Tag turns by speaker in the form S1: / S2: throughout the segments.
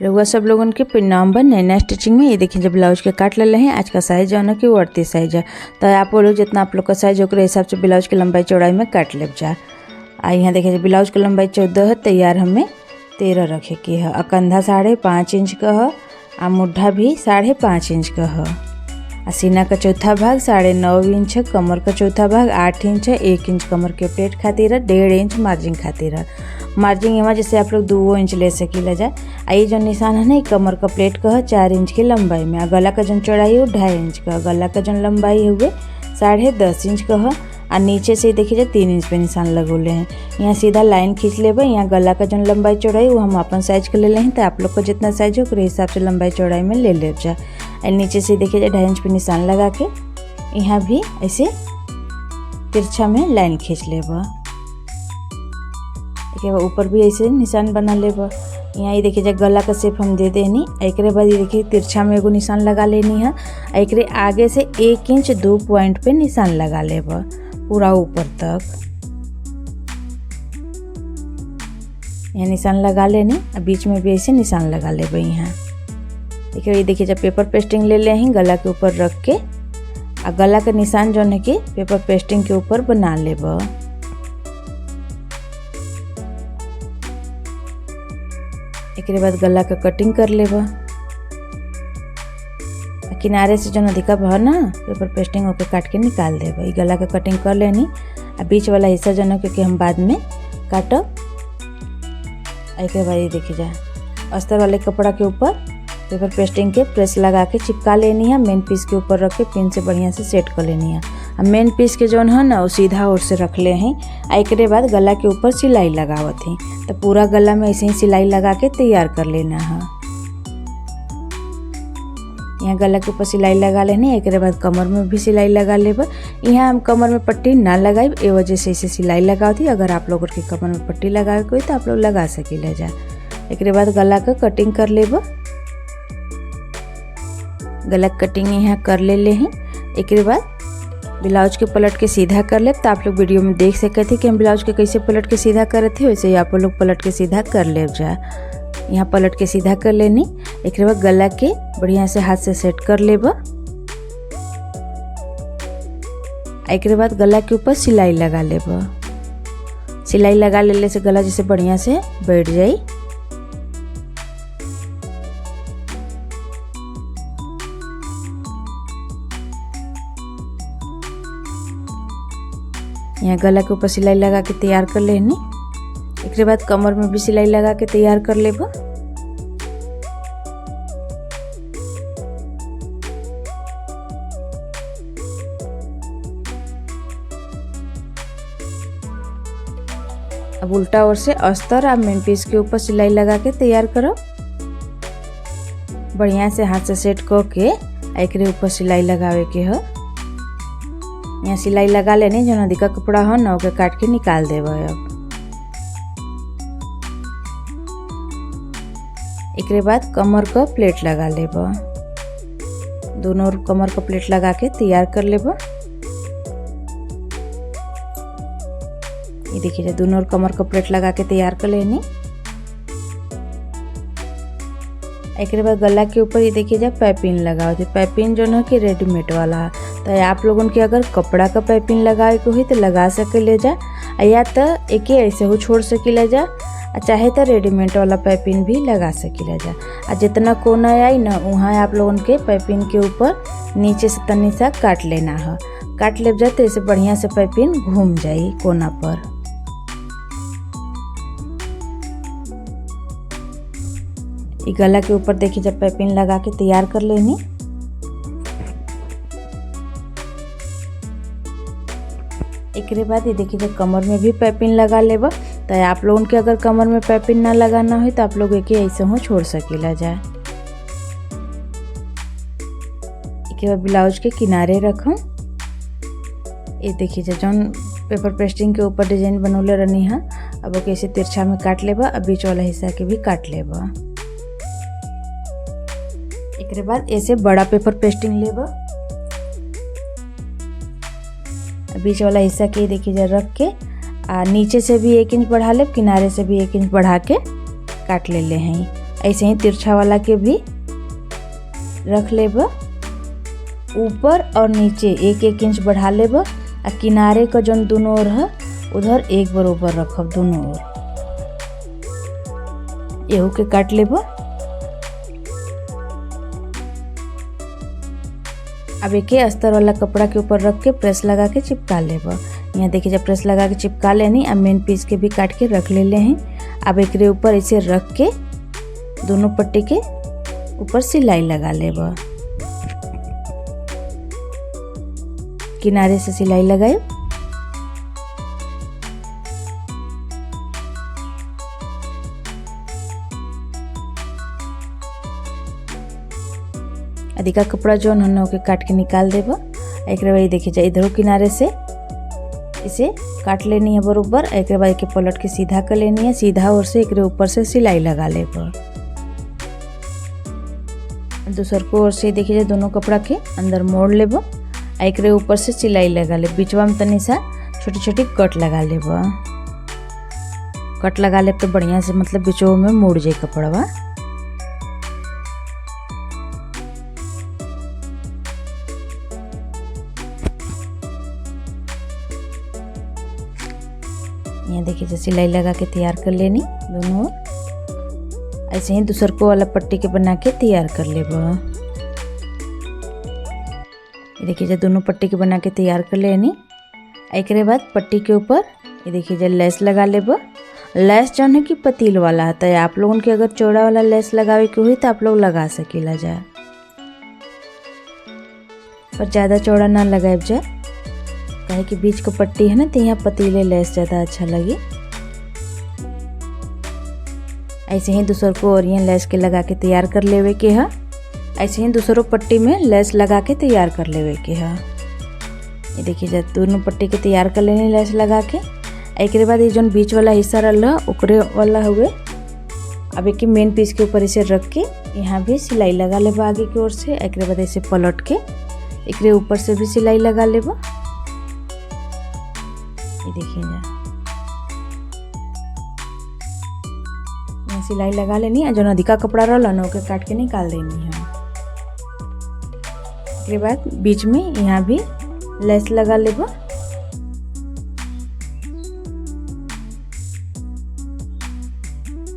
S1: रउआ सब लोगन के प्रणाम बा नैना स्टिचिंग में। ये देखिए जब ब्लाउज के काट ले हैं। आज का साइज जो है कि 38 साइज है। तो आप बोलो जितना आप लोग का साइज हो हिसाब से ब्लाउज की लंबाई चौड़ाई में काट ले जा। यहाँ देखिए ब्लाउज की लंबाई 14 है, तैयार हमें 13 रखे की है। कंधा 5.5 इंच का है, आ मुड्ढा भी 5.5 इंच का है। सीना का चौथा भाग 9.5 इंच है, कमर का चौथा भाग 8 इंच है। 1 इंच कमर के प्लेट खातिर है, 1.5 इंच मार्जिन खातिर है। मार्जिन यहाँ जैसे आप लोग 2 इंच ले सकीला जा। ये जो निशान है ना कमर का प्लेट का है 4 इंच की लंबाई में। गला का जन चौड़ाई हो 2.5 इंच का। गला का जन लंबाई हुए 10.5 इंच का है। और नीचे से देखिए जा 3 इंच पे निशान लगोले हैं। यहाँ सीधा लाइन खींच लेबे। यहाँ गला का जन लंबाई चौड़ाई वो हम अपन साइज के ले लें। तो आप लोग को जितना साइज हो हिसाब से लंबाई चौड़ाई में ले ले जा। नीचे से देखिए जा 2.5 इंच पे निशान लगा के यहाँ भी ऐसे तिरछा में लाइन खींच लेबा। ऊपर भी ऐसे निशान बना लेबा। यहाँ ये देखिए जब गला का शेप हम दे देनी। एक बाद ये देखिए तिरछा में एगो निशान लगा लेनी है। एक आगे से 1 इंच 2 पॉइंट पे निशान लगा लेबा पूरा ऊपर तक। यहाँ निशान लगा लेनी। बीच में भी ऐसे निशान लगा लेबा। यहाँ देखिए जब पेपर पेस्टिंग ले ले हैं गला के ऊपर रख के गला का निशान जो है कि पेपर पेस्टिंग के ऊपर बना लेबा। एक बाद गला का कटिंग कर लेबा। किनारे से जो अधिका है ना पेपर पेस्टिंग होकर काट के निकाल देबा। गला का कटिंग कर लेनी। बीच वाला हिस्सा जो है क्योंकि हम बाद में काटब। एक बाद ये देखिए जा अस्तर वाले कपड़ा के ऊपर पेपर पेस्टिंग के प्रेस लगा के चिपका लेनी है। मेन पीस के ऊपर रख के पिन से बढ़िया से सेट कर लेनी है। मेन पीस के जोन है ना वो सीधा ओर से रख ले हैं। एक बाद गला के ऊपर सिलाई लगावत हैं। तो पूरा गला में ऐसे ही सिलाई लगा के तैयार कर लेना है। यहाँ गला के ऊपर सिलाई लगा लेनी। एक बाद कमर में भी सिलाई लगा लेबा। यहाँ हम कमर में पट्टी ना लगाई ए वजह से इसे सिलाई लगावती। अगर आप लोगों के कमर में पट्टी लगावे कोई तो आप लोग लगा सकीले जा। एक बाद गला का कटिंग कर लेबा। गला कटिंग यहाँ कर ले हैं। एक बाद ब्लाउज के पलट के सीधा कर ले। तो आप लोग वीडियो में देख सकते थे कि हम ब्लाउज के कैसे पलट के सीधा करे थे, वैसे ही आप लोग पलट के सीधा कर ले जा। यहाँ पलट के सीधा कर लेनी। एक बाद गला के बढ़िया से हाथ से सेट कर लेबा। एक बाद गला के ऊपर सिलाई लगा लेबा। सिलाई लगा लेने से गला जैसे बढ़िया से बैठ जाए। यहाँ गला के ऊपर सिलाई लगा के तैयार कर लेनी। एक बाद कमर में भी सिलाई लगा के तैयार कर लेबा। अब उल्टा ओर से अस्तर और मेन पीस के ऊपर सिलाई लगा के तैयार करो। बढ़िया से हाथ से सेट करके एक ऊपर सिलाई लगावे के हो। यहाँ सिलाई लगा लेनी। जो अधिका कपड़ा हो ना ओके काट के निकाल देबा। अब एक बाद कमर का प्लेट लगा लेबा। दोनों कमर का प्लेट लगा के तैयार कर लेबा। ये देखिए दोनों कमर का प्लेट लगा के तैयार कर लेनी। एक बाद गला के ऊपर ये देखिए जा पाइपिंग लगाओ थे। पाइपिंग जो है कि रेडीमेड वाला है। तो आप लोगों के अगर कपड़ा का पाइपिंग लगाए को हुई तो लगा सके ले जा, या तो एक ऐसे हो छोड़ सकीला जा, चाहे तो रेडीमेड वाला पाइपिंग भी लगा सकीला जा। और जितना कोना आई ना वहाँ आप लोगों के पाइपिंग के ऊपर नीचे से तनी सा काट लेना है। काट ले जाए तो ऐसे बढ़िया से पाइपिंग घूम जाए कोना पर। गला के ऊपर देखिए जब पाइपिंग लगा के तैयार कर लेनी। एक बाद ये देखिए जब कमर में भी पाइपिंग लगा लेबा। तो आप लोगों के अगर कमर में पाइपिंग ना लगाना हो तो आप लोग एक ऐसे हो छोड़ सकीला जाए। एक बाद ब्लाउज के किनारे रखूं। ये देखिए जौन पेपर पेस्टिंग के ऊपर डिजाइन बनौले रहनी है अब ओके ऐसे तिरछा में काट लेबा। अब बीच वाला हिस्सा के भी काट लेबा। एक बाद ऐसे बड़ा पेपर पेस्टिंग लेबा। बीच वाला हिस्सा के देखिए जरा रख के नीचे से भी 1 इंच बढ़ा ले, किनारे से भी 1 इंच बढ़ा के काट ले हैं। ऐसे ही तिरछा वाला के भी रख लेब। ऊपर और नीचे 1-1 इंच बढ़ा लेब। आ किनारे का जौन दोनों ओर है उधर एक बरोबर रखब दोनों ओर। एहू के काट लेब। अब एक अस्तर वाला कपड़ा के ऊपर रख के प्रेस लगा के चिपका लेब। यहाँ देखिए जब प्रेस लगा के चिपका लेनी, अब मेन पीस के भी काट के रख ले हैं। अब एक ऊपर इसे रख के दोनों पट्टी के ऊपर सिलाई लगा लेब। किनारे से सिलाई लगाए। अधिका कपड़ा जो है के काट के निकाल देब। एक बार देखिए जा इधरों किनारे से इसे काट लेनी है बरोबर। एक बाद के पलट के सीधा कर लेनी है। सीधा ओर से एक ऊपर से सिलाई लगा लेब। दूसर को ओर से देखिए जा दोनों कपड़ा के अंदर मोड़ लेब। एक ऊपर से सिलाई लगा ले। बीचवा में तनी सा छोटी छोटी कट लगा लेब। कट लगा लेब तो बढ़िया से मतलब बीचों में मुड़ जाए कपड़वा। यहाँ देखिए जैसे सिलाई लगा के तैयार कर लेनी दोनों। ऐसे ही दूसर को वाला पट्टी के बना के तैयार कर लेब। देखिए जब दोनों पट्टी के बना के तैयार कर लेनी। एक बाद पट्टी के ऊपर ये देखिए जब लेस लगा लेब। लेस जौन है कि पतील वाला है, तो आप लोगों के अगर चौड़ा वाला लेस लगावे के हुई तो आप लोग लगा सकीला जाए, पर ज़्यादा चौड़ा ना लगाए जाए। काहे कि बीच को पट्टी है ना, तो यहाँ पतीले लेस ज़्यादा अच्छा लगी। ऐसे ही दूसर को और यहाँ लेस के लगा के तैयार कर लेवे के है। ऐसे ही दूसरों पट्टी में लेस लगा के तैयार कर लेवे के है। ये देखिए जब दोनों पट्टी के तैयार कर लेनी लेस लगा के। एक बाद ये जो बीच वाला हिस्सा रहा ओकरे वाला हुए। अब एक मेन पीस के ऊपर इसे रख के यहाँ भी सिलाई लगा लेब आगे की ओर से। एक बाद इसे पलट के एक ऊपर से भी सिलाई लगा लेब। ये देखिए यहाँ सिलाई लगा लेनी है। जो अधिका कपड़ा रहा ना ओके काट के निकाल देनी है। उसके बाद बीच में यहाँ भी लेस लगा लेब।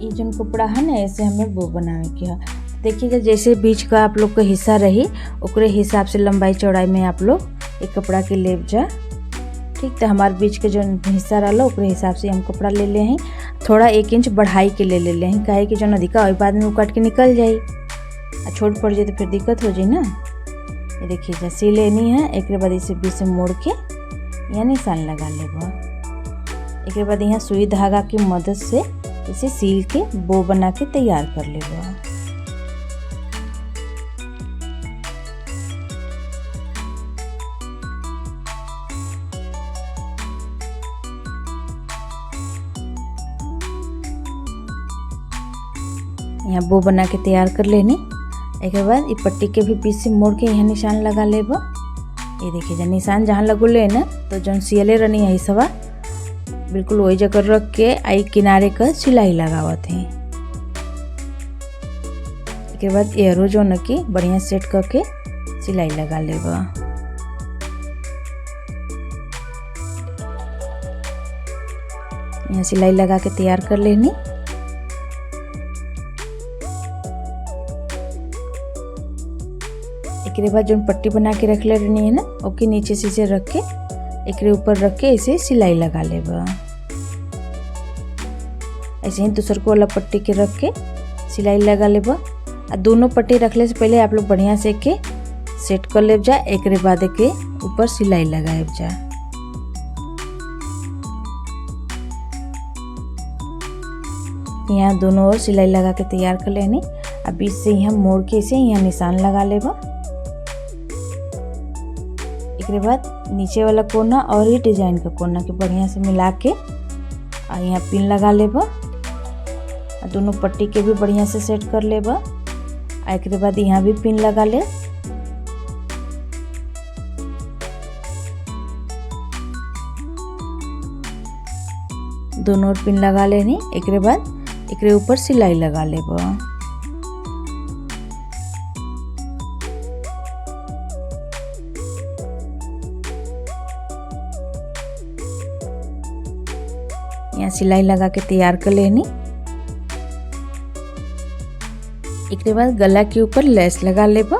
S1: ये जो कपड़ा है ना ऐसे हमें वो बनावे के है। देखिएगा जैसे बीच का आप लोग का हिस्सा रही ओकरे हिसाब से लंबाई चौड़ाई में आप लोग एक कपड़ा के लेब जा। ठीक, तो हमारे बीच के जो हिस्सा रहा ओकरे हिसाब से हम कपड़ा ले ले हैं। थोड़ा 1 इंच बढ़ाई के ले ले हैं, काहे कि जो अधिका वही बाद में वो काट के निकल जाये। छोट पड़ जाए तो फिर दिक्कत हो जाए ना। ये देखिए जैसे सी लेनी है। एक बाद इसे बीच से मोड़ के यहाँ निशान लगा लेब। एक बाद यहाँ सुई धागा की मदद से इसे सील के बो बना के तैयार कर लेब। यहाँ बो बना के तैयार कर लेनी। एक बाद ये पट्टी के भी बीच से मोड़ के यहाँ निशान लगा लेब। ये देखिए जब निशान जहाँ लगो ले ना तो जो सियले रहनी है सवा बिल्कुल वही जगह रख के आई किनारे का सिलाई लगावत है। इसके बाद एरो जो न की बढ़िया सेट करके सिलाई लगा लेब। यहाँ सिलाई लगा के तैयार कर लेनी। एक बाद जो पट्टी बना के रख ले रहनी है ना ओके नीचे से इसे रख के एक ऊपर रख के इसे सिलाई लगा लेब। ऐसे ही दूसर को वाला पट्टी के रख के सिलाई लगा लेब। और दोनों पट्टी रखले से पहले आप लोग बढ़िया से के सेट कर लेब जा। एक बाद के ऊपर सिलाई लगाएब जा। यहाँ दोनों ओर सिलाई लगा के तैयार कर लेनी। अब बीच से यहाँ मोड़ के इसे यहाँ निशान लगा लेब। एक बाद नीचे वाला कोना और ही डिजाइन का कोना के बढ़िया से मिला के और यहाँ पिन लगा लेब। और दोनों पट्टी के भी बढ़िया से सेट कर लेब। एक बाद यहाँ भी पिन लगा ले। दोनों पिन लगा लेनी। एक बाद एक ऊपर सिलाई लगा लेब। यहाँ सिलाई लगा के तैयार कर लेनी। एक बाद गला के ऊपर लेस लगा लेबा।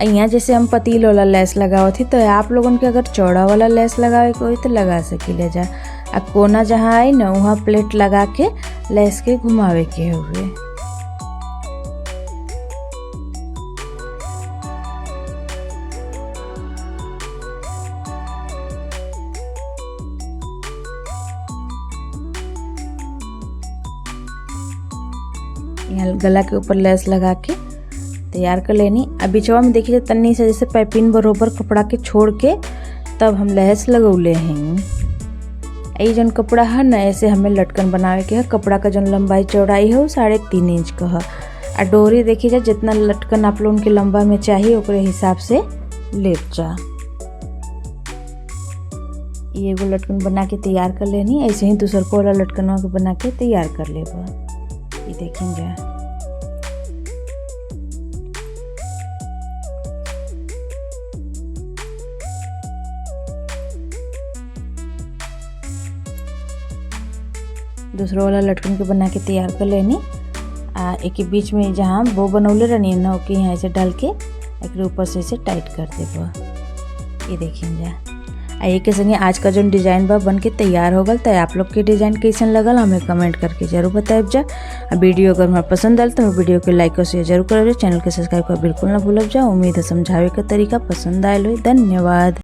S1: यहाँ जैसे हम पतील वाला लेस लगावत थी, तो आप लोगन के अगर चौड़ा वाला लेस लगावे के होई तो लगा सकीले जा। आ कोना जहाँ आई ना वहाँ प्लेट लगा के लेस के घुमावे के हुए। यहाँ गला के ऊपर लेस लगा के तैयार कर लेनी। अब बिचवा में देखिए तन्नी से जैसे पाइपिंग बरोबर कपड़ा के छोड़ के तब हम लेस लगौले हैं। ये जौन कपड़ा है ना ऐसे हमें लटकन बनावे के है। कपड़ा का जौन लंबाई चौड़ाई है वो 3.5 इंच का है। और डोरी देखिए जा जितना लटकन आप लोगों के लंबा में चाहिए ओकरे हिसाब से लेप जा। ये एगो लटकन बना के तैयार कर लेनी। ऐसे ही दूसर को वाला लटकनवा के बना के तैयार कर लेबा। ये देखेंगे दूसरा वाला लटकन के बना के तैयार कर लेनी। एक के बीच में जहाँ बो बनौले रहनी है ना ओके यहाँ ऐसे डाल के एक ऊपर से इसे टाइट कर देबा। ये देखिए एक के संगे आज का जो डिज़ाइन बा बन के तैयार हो गल। तो आप लोग के डिज़ाइन कैसन लगल हमें कमेंट करके जरूर बताएब जा। वीडियो अगर हमारा पसंद आल तो वीडियो के लाइक और शेयर जरूर करब। चैनल के सब्सक्राइब कर बिल्कुल ना भूलब जा। उम्मीद है समझावे का तरीका पसंद आयल हो। धन्यवाद।